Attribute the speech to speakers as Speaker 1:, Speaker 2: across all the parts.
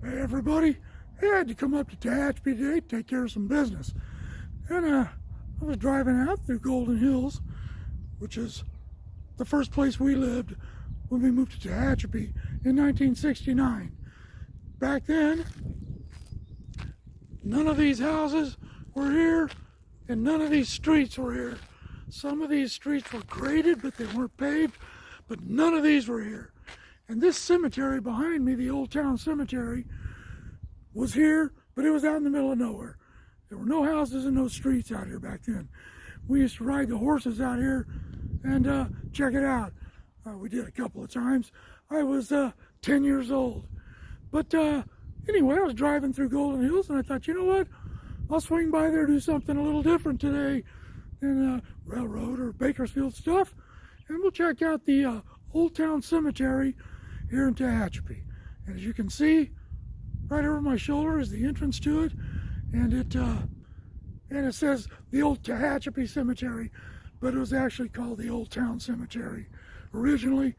Speaker 1: Hey everybody, I had to come up to Tehachapi today to take care of some business. And I was driving out through Golden Hills, which is the first place we lived when we moved to Tehachapi in 1969. Back then, none of these houses were here and none of these streets were here. Some of these streets were graded, but they weren't paved, but none of these were here. And this cemetery behind me, the Old Town Cemetery, was here, but it was out in the middle of nowhere. There were no houses and no streets out here back then. We used to ride the horses out here and check it out. We did a couple of times. I was 10 years old. But anyway, I was driving through Golden Hills and I thought, you know what? I'll swing by there, do something a little different today than railroad or Bakersfield stuff. And we'll check out the Old Town Cemetery here in Tehachapi. And as you can see, right over my shoulder is the entrance to it, and it says the Old Tehachapi Cemetery, but it was actually called the Old Town Cemetery originally,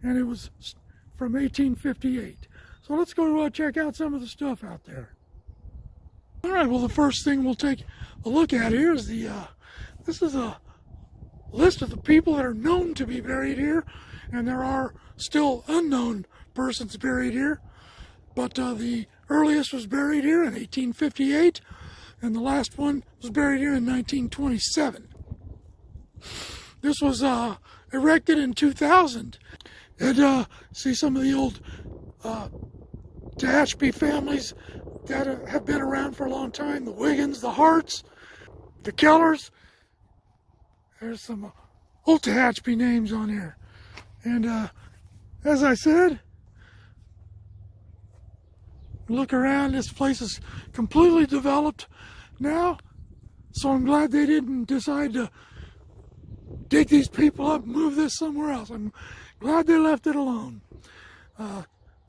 Speaker 1: and it was from 1858. So let's go check out some of the stuff out there. All right, well, the first thing we'll take a look at here is this is a list of the people that are known to be buried here, and there are still unknown persons buried here. But the earliest was buried here in 1858, and the last one was buried here in 1927. This was erected in 2000. And see some of the old Tehachapi families that have been around for a long time. The Wiggins, the Harts, the Kellers. There's some old Tehachapi names on here. And as I said, look around, this place is completely developed now. So I'm glad they didn't decide to dig these people up and move this somewhere else. I'm glad they left it alone.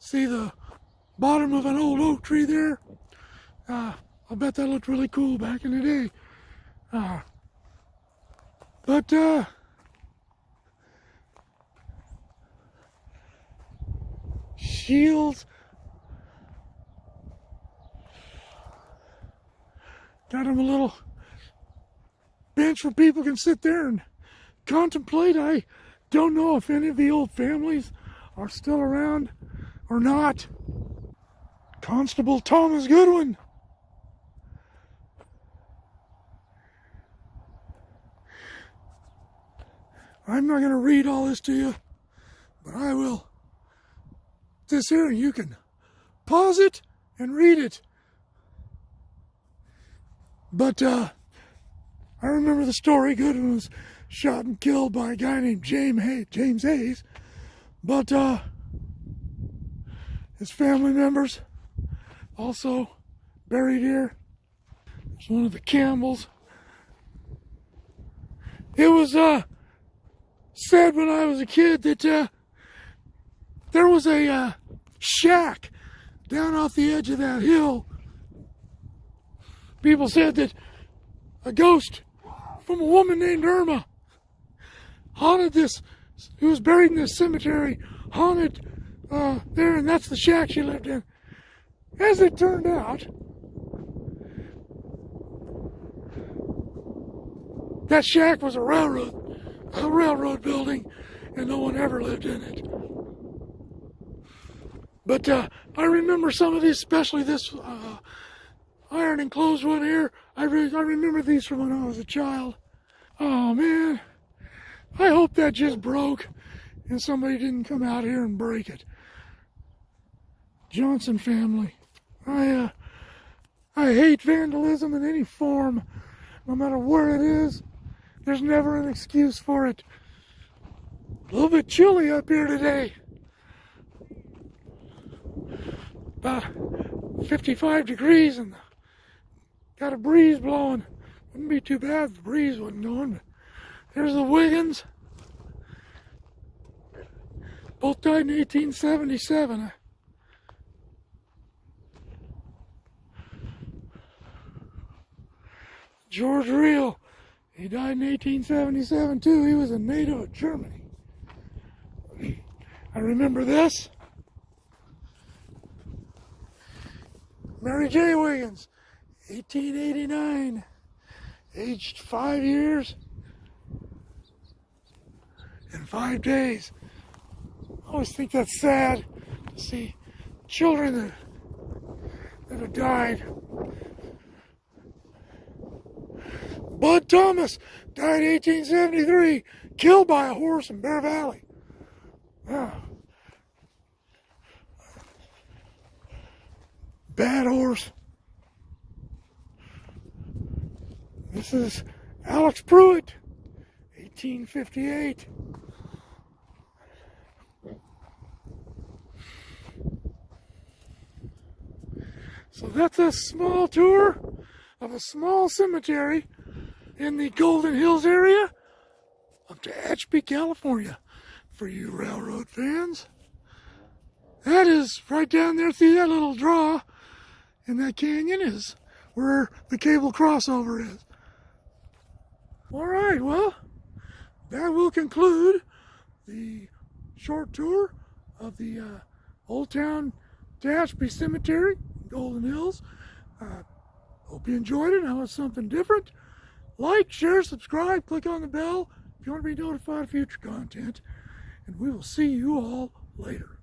Speaker 1: See the bottom of an old oak tree there? I bet that looked really cool back in the day. But shields. Got them a little bench where people can sit there and contemplate. I don't know if any of the old families are still around or not. Constable Thomas Goodwin. I'm not going to read all this to you, but I will. This here, you can pause it and read it. But I remember the story. Goodwin was shot and killed by a guy named James Hayes. But his family members also buried here. There's one of the Campbells. It was said when I was a kid that there was a shack down off the edge of that hill. People said that a ghost from a woman named Irma haunted this, who was buried in this cemetery, haunted there, and that's the shack she lived in. As it turned out, that shack was a railroad building, and no one ever lived in it. But I remember some of these, especially this iron enclosed one here. I remember these from when I was a child. Oh man, I hope that just broke and somebody didn't come out here and break it. Johnson family. I hate vandalism in any form, no matter where it is. There's never an excuse for it. A little bit chilly up here today. About 55 degrees and got a breeze blowing. Wouldn't be too bad if the breeze wasn't going. But there's the Wiggins. Both died in 1877. George Reel, he died in 1877 too. He was a native of Germany. I remember this. Mary J. Wiggins, 1889, aged 5 years and 5 days. I always think that's sad to see children that have died. Bud Thomas died 1873, killed by a horse in Bear Valley. Bad horse. This is Alex Pruitt, 1858. So that's a small tour of a small cemetery in the Golden Hills area of Tehachapi, California, for you railroad fans. That is right down there through that little draw in that canyon is where the cable crossover is. All right, well, that will conclude the short tour of the Old Town Tehachapi Cemetery, Golden Hills. Hope you enjoyed it. Now it's something different. Like, share, subscribe, click on the bell if you want to be notified of future content. And we will see you all later.